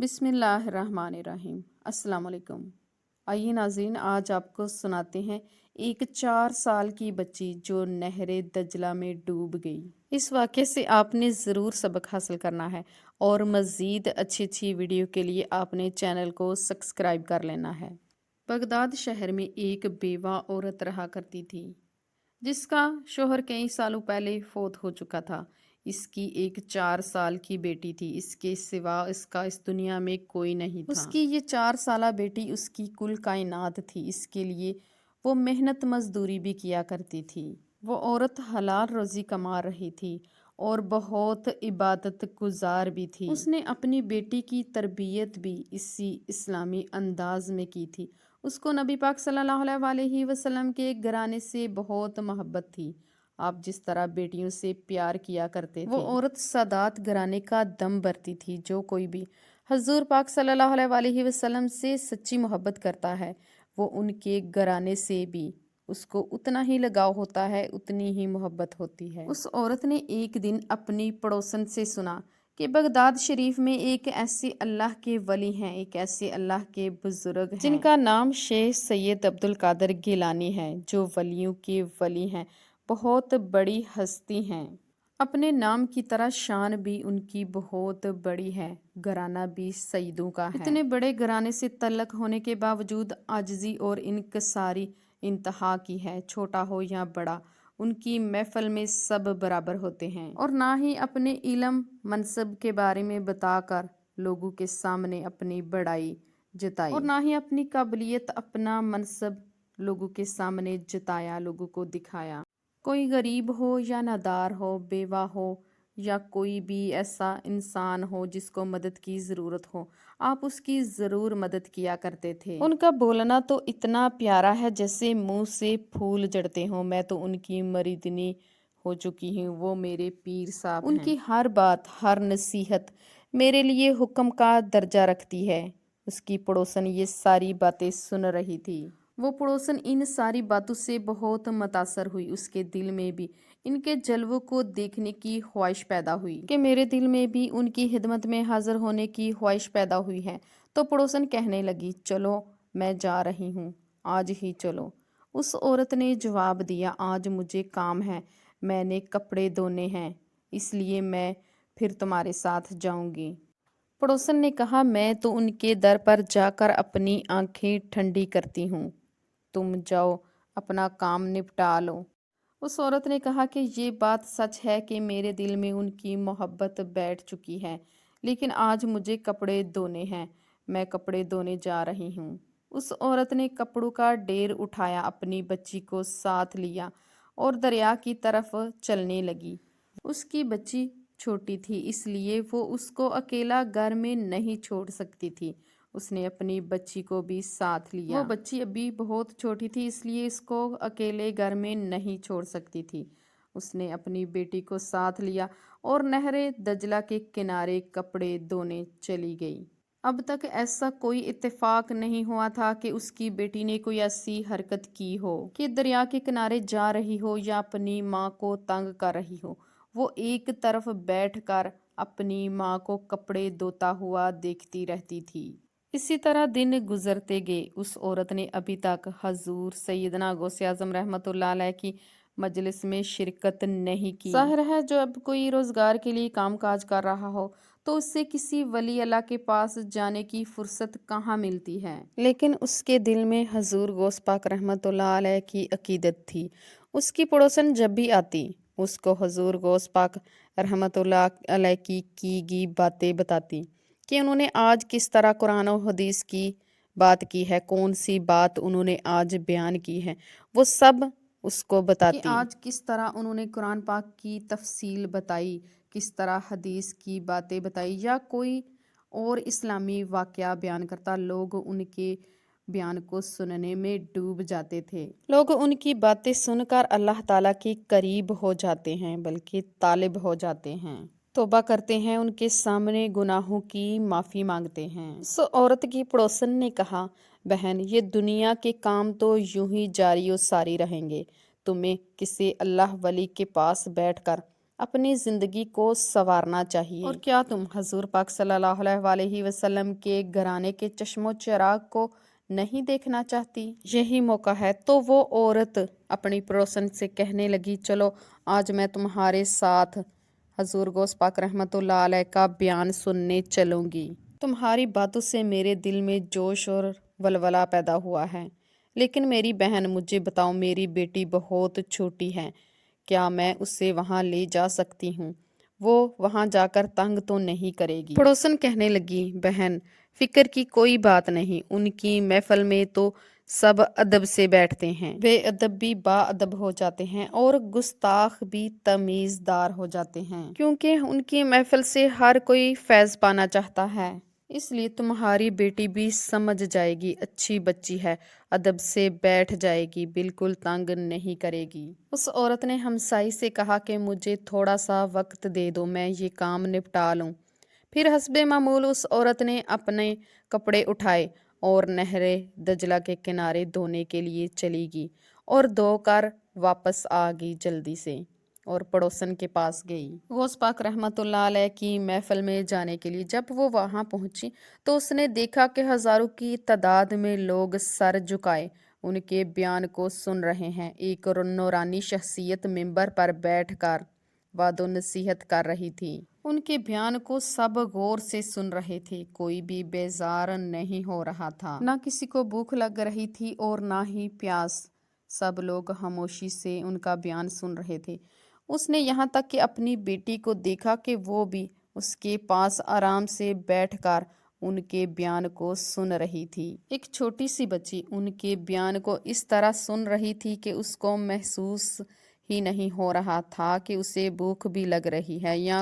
बिस्मिल्लाहिर्रहमानिर्रहीम। अस्सलाम वालेकुम। आइए नाज़रीन, आज आपको सुनाते हैं एक 4 साल की बच्ची जो नहरे दजला में डूब गई। इस वाक़े से आपने ज़रूर सबक हासिल करना है और मज़ीद अच्छी वीडियो के लिए आपने चैनल को सब्सक्राइब कर लेना है। बगदाद शहर में एक बेवा औरत रहा करती थी जिसका शोहर कई सालों पहले फौत हो चुका था। इसकी एक 4 साल की बेटी थी। इसके सिवा इसका इस दुनिया में कोई नहीं था। उसकी ये 4 साला बेटी उसकी कुल कायनात थी। इसके लिए वो मेहनत मजदूरी भी किया करती थी। वो औरत हलाल रोज़ी कमा रही थी और बहुत इबादत गुजार भी थी। उसने अपनी बेटी की तरबियत भी इसी इस्लामी अंदाज में की थी। उसको नबी पाक सल्लल्लाहु अलैहि वसल्लम के घराने से बहुत मोहब्बत थी। आप जिस तरह बेटियों से प्यार किया करते थे, वो औरत सादात घराने का दम भरती थी। जो कोई भी हजूर पाक सल्लल्लाहु अलैहि वसल्लम से सच्ची मोहब्बत करता है, वो उनके घराने से भी उसको उतना ही लगाव होता है, उतनी ही मोहब्बत होती है। उस औरत ने एक दिन अपनी पड़ोसन से सुना कि बगदाद शरीफ में एक ऐसे अल्लाह के वली हैं, एक ऐसे अल्लाह के बुजुर्ग हैं जिनका नाम शेख सैयद अब्दुल कादर गिलानी है, जो वलियों के वली हैं, बहुत बड़ी हस्ती हैं। अपने नाम की तरह शान भी उनकी बहुत बड़ी है। घराना भी सईदों का है। इतने बड़े घराने से तल्लक होने के बावजूद आजिज़ी और इनकसारी इंतहा की है। छोटा हो या बड़ा, उनकी महफिल में सब बराबर होते हैं और ना ही अपने इल्म मनसब के बारे में बताकर लोगों के सामने अपनी बड़ाई जताई और ना ही अपनी काबिलियत अपना मनसब लोगों के सामने जताया, लोगों को दिखाया। कोई गरीब हो या नादार हो, बेवा हो या कोई भी ऐसा इंसान हो जिसको मदद की ज़रूरत हो, आप उसकी ज़रूर मदद किया करते थे। उनका बोलना तो इतना प्यारा है जैसे मुंह से फूल जड़ते हों। मैं तो उनकी मरीदनी हो चुकी हूँ, वो मेरे पीर साहब हैं। उनकी हर बात, हर नसीहत मेरे लिए हुक्म का दर्जा रखती है। उसकी पड़ोसन ये सारी बातें सुन रही थी। वो पड़ोसन इन सारी बातों से बहुत मुतासर हुई। उसके दिल में भी इनके जलवों को देखने की ख्वाहिश पैदा हुई कि मेरे दिल में भी उनकी खिदमत में हाजिर होने की ख्वाहिश पैदा हुई है। तो पड़ोसन कहने लगी, चलो मैं जा रही हूँ, आज ही चलो। उस औरत ने जवाब दिया, आज मुझे काम है, मैंने कपड़े धोने हैं, इसलिए मैं फिर तुम्हारे साथ जाऊंगी। पड़ोसन ने कहा, मैं तो उनके दर पर जाकर अपनी आंखें ठंडी करती हूँ, तुम जाओ अपना काम निपटा लो। उस औरत ने कहा कि ये बात सच है कि मेरे दिल में उनकी मोहब्बत बैठ चुकी है, लेकिन आज मुझे कपड़े धोने हैं, मैं कपड़े धोने जा रही हूँ। उस औरत ने कपड़ों का ढेर उठाया, अपनी बच्ची को साथ लिया और दरिया की तरफ चलने लगी। उसकी बच्ची छोटी थी, इसलिए वो उसको अकेला घर में नहीं छोड़ सकती थी। उसने अपनी बच्ची को भी साथ लिया। वो बच्ची अभी बहुत छोटी थी, इसलिए इसको अकेले घर में नहीं छोड़ सकती थी। उसने अपनी बेटी को साथ लिया और नहरे दजला के किनारे कपड़े धोने चली गई। अब तक ऐसा कोई इत्तेफाक नहीं हुआ था कि उसकी बेटी ने कोई ऐसी हरकत की हो कि दरिया के किनारे जा रही हो या अपनी माँ को तंग कर रही हो। वो एक तरफ बैठकर अपनी माँ को कपड़े धोता हुआ देखती रहती थी। इसी तरह दिन गुजरते गए। उस औरत ने अभी तक हजूर सैयदना गौसे आज़म रहमतुल्लाह अलैह की मजलिस में शिरकत नहीं की। ज़ाहिर है जब कोई रोज़गार के लिए काम काज कर रहा हो तो उससे किसी वली अल्लाह के पास जाने की फुर्सत कहाँ मिलती है, लेकिन उसके दिल में हजूर गौस पाक रहमतुल्लाह अलैह की अकीदत थी। उसकी पड़ोसन जब भी आती उसको हजूर गौस पाक रहमतुल्लाह अलैह की गई बातें बताती कि उन्होंने आज किस तरह कुरान और हदीस की बात की है, कौन सी बात उन्होंने आज बयान की है, वो सब उसको बताती कि आज किस तरह उन्होंने कुरान पाक की तफसील बताई, किस तरह हदीस की बातें बताई या कोई और इस्लामी वाक़या बयान करता। लोग उनके बयान को सुनने में डूब जाते थे। लोग उनकी बातें सुनकर अल्लाह ताला के करीब हो जाते हैं, बल्कि तालिब हो जाते हैं, तौबा करते हैं, उनके सामने गुनाहों की माफ़ी मांगते हैं। उस औरत की पड़ोसन ने कहा, बहन ये दुनिया के काम तो यूं ही जारी और सारी रहेंगे, तुम्हें किसी अल्लाह वली के पास बैठकर اپنی زندگی کو سنوارنا چاہیے۔ اور کیا تم حضور پاک صلی اللہ علیہ وسلم کے گھرانے کے چشم و چراغ کو نہیں دیکھنا چاہتی؟ یہی موقع ہے۔ تو وہ عورت اپنی پڑوسن سے کہنے لگی، چلو آج میں تمہارے ساتھ حضور غوث پاک رحمۃ اللہ علیہ کا بیان سننے چلوں گی۔ تمہاری باتوں سے میرے دل میں جوش اور ولولہ پیدا ہوا ہے، لیکن میری بہن مجھے بتاؤ، میری بیٹی بہت چھوٹی ہے، کیا میں اسے وہاں لے جا سکتی ہوں؟ وہ وہاں جا کر تنگ تو نہیں کرے گی؟ پڑوسن کہنے لگی، بہن فکر کی کوئی بات نہیں، ان کی محفل میں تو سب ادب سے بیٹھتے ہیں، بے ادب بھی با ادب ہو جاتے ہیں اور گستاخ بھی تمیزدار ہو جاتے ہیں، کیونکہ ان کی محفل سے ہر کوئی فیض پانا چاہتا ہے۔ اس لیے تمہاری بیٹی بھی سمجھ جائے گی، اچھی بچی ہے، ادب سے بیٹھ جائے گی، بالکل تنگ نہیں کرے گی۔ اس عورت نے ہمسائی سے کہا کہ مجھے تھوڑا سا وقت دے دو، میں یہ کام نپٹا لوں۔ پھر حسب معمول اس عورت نے اپنے کپڑے اٹھائے اور نہر دجلہ کے کنارے دھونے کے لیے چلی گئی اور دھو کر واپس آ گئی جلدی سے اور پڑوسن کے پاس گئی غوث پاک رحمۃ اللہ علیہ کی محفل میں جانے کے لیے۔ جب وہ وہاں پہنچی تو اس نے دیکھا کہ ہزاروں کی تعداد میں لوگ سر جھکائے ان کے بیان کو سن رہے ہیں۔ ایک نورانی شخصیت ممبر پر بیٹھ کر وعظ و نصیحت کر رہی تھی۔ ان کے بیان کو سب غور سے سن رہے تھے، کوئی بھی بیزار نہیں ہو رہا تھا، نہ کسی کو بھوک لگ رہی تھی اور نہ ہی پیاس، سب لوگ خاموشی سے ان کا بیان سن رہے تھے۔ اس نے یہاں تک کہ اپنی بیٹی کو دیکھا کہ وہ بھی اس کے پاس آرام سے بیٹھ کر ان کے بیان کو سن رہی تھی۔ ایک چھوٹی سی بچی ان کے بیان کو اس طرح سن رہی تھی کہ اس کو محسوس ہی نہیں ہو رہا تھا کہ اسے بھوک بھی لگ رہی ہے یا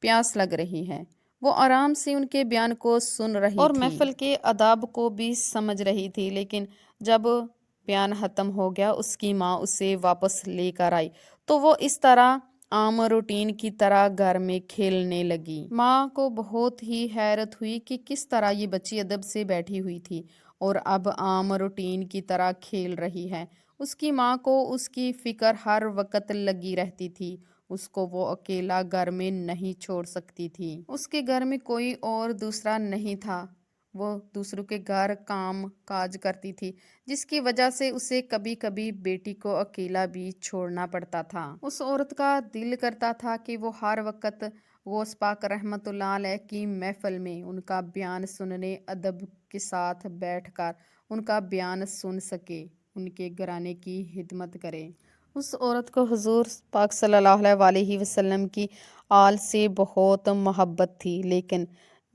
پیاس لگ رہی ہے۔ وہ آرام سے ان کے بیان کو سن رہی تھی اور محفل کے آداب کو بھی سمجھ رہی تھی، لیکن جب بیان ختم ہو گیا اس کی ماں اسے واپس لے کر آئی تو وہ اس طرح عام روٹین کی طرح گھر میں کھیلنے لگی۔ ماں کو بہت ہی حیرت ہوئی کہ کس طرح یہ بچی ادب سے بیٹھی ہوئی تھی اور اب عام روٹین کی طرح کھیل رہی ہے۔ اس کی ماں کو اس کی فکر ہر وقت لگی رہتی تھی، اس کو وہ اکیلا گھر میں نہیں چھوڑ سکتی تھی۔ اس کے گھر میں کوئی اور دوسرا نہیں تھا، وہ دوسروں کے گھر کام کاج کرتی تھی، جس کی وجہ سے اسے کبھی کبھی بیٹی کو اکیلا بھی چھوڑنا پڑتا تھا۔ اس عورت کا دل کرتا تھا کہ وہ ہر وقت غوث پاک رحمۃ اللہ علیہ کی محفل میں ان کا بیان سننے، ادب کے ساتھ بیٹھ کر ان کا بیان سن سکے، ان کے گھرانے کی خدمت کرے۔ اس عورت کو حضور پاک صلی اللہ علیہ وسلم کی آل سے بہت محبت تھی، لیکن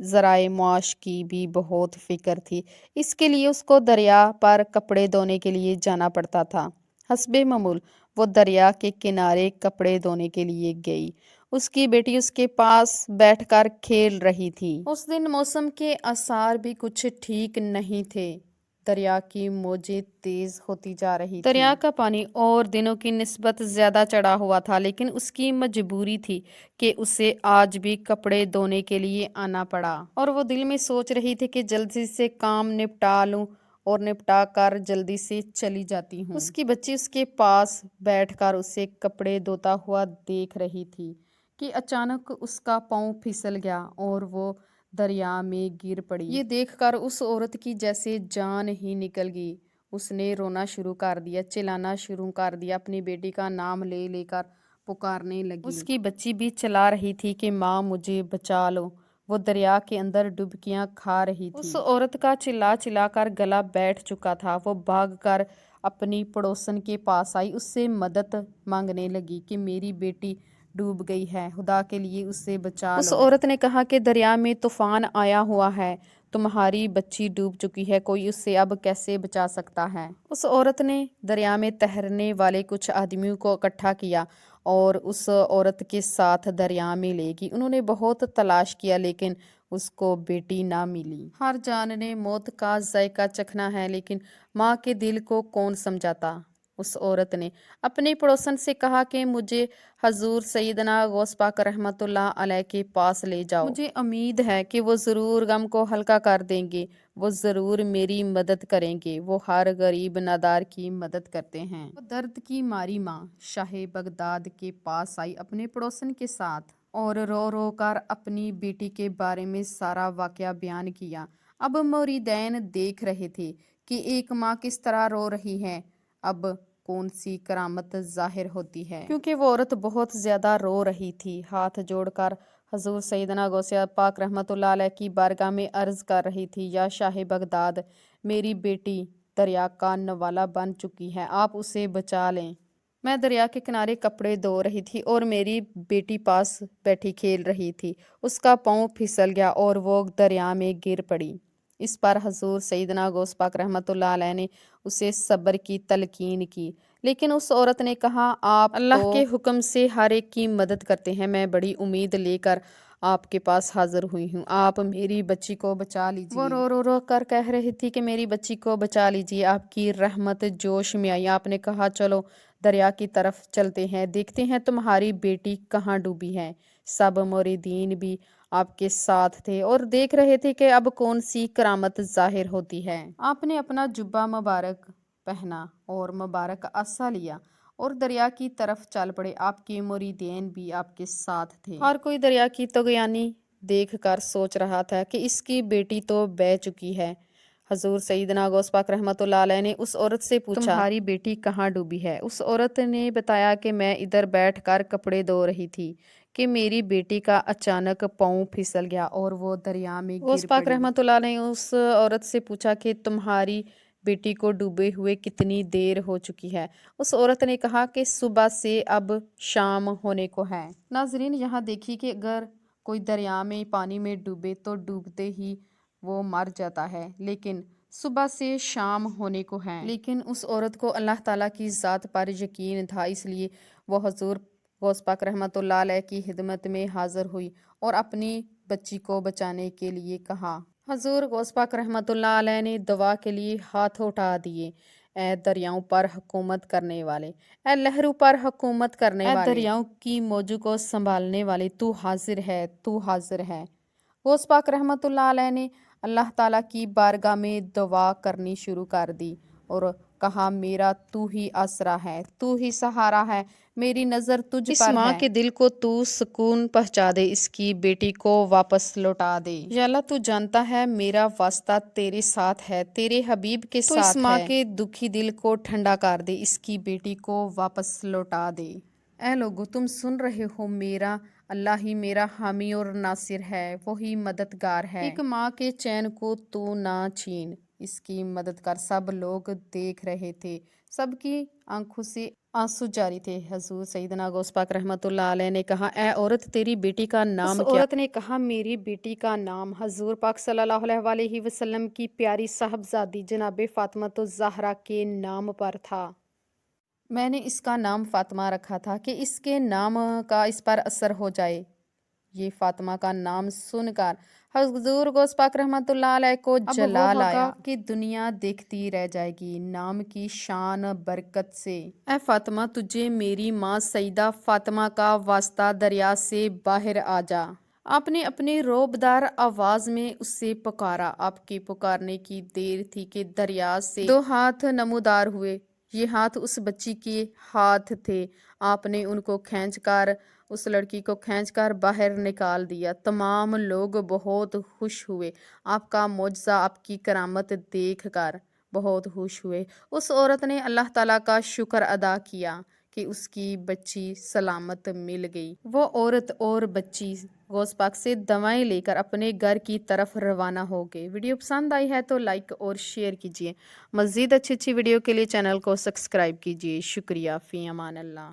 ذرائع معاش کی بھی بہت فکر تھی۔ اس کے لیے اس کو دریا پر کپڑے دھونے کے لیے جانا پڑتا تھا۔ حسب معمول وہ دریا کے کنارے کپڑے دھونے کے لیے گئی۔ اس کی بیٹی اس کے پاس بیٹھ کر کھیل رہی تھی۔ اس دن موسم کے آثار بھی کچھ ٹھیک نہیں تھے، دریا کی موجیں تیز ہوتی جا رہی تھیں۔ دریا کا پانی اور دنوں کی نسبت زیادہ چڑھا ہوا تھا، لیکن اس کی مجبوری تھی کہ اسے آج بھی کپڑے دھونے کے لیے آنا پڑا، اور وہ دل میں سوچ رہی تھی کہ جلدی سے کام نپٹا لوں اور نپٹا کر جلدی سے چلی جاتی ہوں۔ اس کی بچی اس کے پاس بیٹھ کر اسے کپڑے دھوتا ہوا دیکھ رہی تھی کہ اچانک اس کا پاؤں پھسل گیا اور وہ دریا میں گر پڑی۔ یہ دیکھ کر اس عورت کی جیسے جان ہی نکل گئی۔ اس نے رونا شروع کر دیا، چلانا شروع کر دیا، اپنی بیٹی کا نام لے لے کر پکارنے لگی۔ اس کی بچی بھی چلا رہی تھی کہ ماں مجھے بچا لو، وہ دریا کے اندر ڈبکیاں کھا رہی تھی۔ اس عورت کا چلا چلا کر گلا بیٹھ چکا تھا۔ وہ بھاگ کر اپنی پڑوسن کے پاس آئی، اس سے مدد مانگنے لگی کہ میری بیٹی ڈوب گئی ہے، خدا کے لیے اسے بچا لو۔ اس عورت نے کہا کہ دریا میں طوفان آیا ہوا ہے، تمہاری بچی ڈوب چکی ہے، کوئی اسے اب کیسے بچا سکتا ہے؟ اس عورت نے دریا میں تیرنے والے کچھ آدمیوں کو اکٹھا کیا اور اس عورت کے ساتھ دریا میں لے گئی۔ انہوں نے بہت تلاش کیا لیکن اس کو بیٹی نہ ملی۔ ہر جان نے موت کا ذائقہ چکھنا ہے، لیکن ماں کے دل کو کون سمجھاتا؟ उस औरत ने अपनी पड़ोसन से कहा कि मुझे हजूर सैयदना गौस पाक रहमतुल्लाह अलैह के पास ले जाओ। मुझे उम्मीद है कि वो ज़रूर गम को हल्का कर देंगे, वो ज़रूर मेरी मदद करेंगे। वो हर गरीब नादार की मदद करते हैं। वो दर्द की मारी माँ शाह बगदाद के पास आई अपने पड़ोसन के साथ और रो रो कर अपनी बेटी के बारे में सारा वाकया बयान किया। अब मुरीदैन देख रहे थे कि एक माँ किस तरह रो रही है, अब कौन सी करामत जाहिर होती है, क्योंकि वो औरत बहुत ज़्यादा रो रही थी। हाथ जोड़कर हजूर सैयदना गौसिया पाक रहमतुल्लाह अलैह की बारगाह में अर्ज़ कर रही थी, या शाह बगदाद, मेरी बेटी दरिया का नवाला बन चुकी है, आप उसे बचा लें। मैं दरिया के किनारे कपड़े धो रही थी और मेरी बेटी पास बैठी खेल रही थी। उसका पाँव फिसल गया और वो दरिया में गिर पड़ी। इस पर हजूर सैयदना गौस पाक रहमतुल्लाह अलैह ने उसे सब्र की तलकीन की, लेकिन उस औरत ने कहा, आप अल्लाह के हुक्म से हर एक की मदद करते हैं। मैं बड़ी उम्मीद लेकर आपके पास हाजिर हुई हूँ, आप मेरी बच्ची को बचा लीजिए। वो रो रो रो कर कह रही थी कि मेरी बच्ची को बचा लीजिए। आपकी रहमत जोश में आई। आपने कहा, चलो दरिया की तरफ चलते हैं, देखते हैं तुम्हारी बेटी कहाँ डूबी है। सब मुरीदीन भी आपके साथ थे और देख रहे थे कि अब कौन सी करामत जाहिर होती है। आपने अपना जुब्बा मुबारक पहना और मुबारक आसा लिया और दरिया की तरफ चल पड़े। आपके मुरीदीन भी आपके साथ थे। हर कोई दरिया की तगयानी देख कर सोच रहा था कि इसकी बेटी तो बह चुकी है। हजूर सैयदना गौस पाक रहमतुल्लाह अलैह ने उस औरत से पूछा, तुम्हारी बेटी कहाँ डूबी है? उस औरत ने बताया कि मैं इधर बैठकर कपड़े धो रही थी कि मेरी बेटी का अचानक पाँव फिसल गया और वो दरिया में गिर पड़ी। गौस पाक रहमतुल्लाह ने उस औरत से पूछा कि तुम्हारी बेटी को डूबे हुए कितनी देर हो चुकी है? उस औरत ने कहा कि सुबह से अब शाम होने को है। नाजरीन, यहाँ देखिए कि अगर कोई दरिया में पानी में डूबे तो डूबते ही वो मर जाता है, लेकिन सुबह से शाम होने को है। लेकिन उस औरत को अल्लाह ताला की ज़ात पर यकीन था, इसलिए वो हजूर गौस पाक रहमतुल्लाह अलैह की खिदमत में हाजिर हुई और अपनी बच्ची को बचाने के लिए कहा। हजूर गौस पाक रहमतुल्लाह अलैह ने दुआ के लिए हाथ उठा दिए। ए दरियाओं पर हुकूमत करने वाले, ए लहरों पर हुकूमत करने वाले, दरियाओं की मौजों को संभालने वाले, तू हाजिर है, तू हाजिर है। गौस पाक रहमतुल्लाह अलैह ने अल्लाह ताला की बारगाह में दुआ करनी शुरू कर दी और कहा, मेरा तू ही आसरा है, तू ही सहारा है, मेरी नज़र तुझ पर है। इस माँ के दिल को तू सुकून पहुँचा दे, इसकी बेटी को वापस लौटा दे। या अल्लाह, तू जानता है मेरा वास्ता तेरे साथ है, तेरे हबीब के साथ है। इस माँ के दुखी दिल को ठंडा कर दे, इसकी बेटी को वापस लौटा दे। ऐ लोगो, तुम सुन रहे हो, मेरा अल्लाह ही मेरा हामी और नासिर है, वही मददगार है। एक माँ के चैन को तू ना छीन, इसकी मदद कर। सब लोग देख रहे थे, सबकी आंखों से आंसू जारी थे। हजूर सैयदना गौस पाक रहमतुल्लाह अलैह ने कहा, ए औरत, तेरी बेटी का नाम क्या? औरत ने कहा, मेरी बेटी का नाम हजूर पाक सल्लल्लाहु अलैहि वसल्लम की प्यारी साहबजादी जनाबे फातिमा तो ज़हरा के नाम पर था। मैंने इसका नाम फातिमा रखा था कि इसके नाम का इस पर असर हो जाए। ये फातिमा का नाम सुनकर हजूर गौस पाक रहमतुल्लाह अलैह को जलाल आया कि दुनिया देखती रह जाएगी नाम की शान बरकत से। ऐ फातिमा, तुझे मेरी माँ सईदा फातिमा का वास्ता, दरिया से बाहर आ जा। आपने अपनी रोबदार आवाज में उससे पुकारा। आपके पुकारने की देर थी कि दरिया से दो हाथ नमूदार हुए। ये हाथ उस बच्ची के हाथ थे। आपने उनको खींचकर, उस लड़की को खींचकर बाहर निकाल दिया। तमाम लोग बहुत खुश हुए। आपका मौजज़ा, आपकी करामत देखकर बहुत खुश हुए। उस औरत ने अल्लाह ताला का शुक्र अदा किया कि उसकी बच्ची सलामत मिल गई। वो औरत और बच्ची गौस पाक से दवाएं लेकर अपने घर की तरफ रवाना हो गए। वीडियो पसंद आई है तो लाइक और शेयर कीजिए। मज़ीद अच्छी वीडियो के लिए चैनल को सब्सक्राइब कीजिए। शुक्रिया। फ़ी अमान अल्लाह।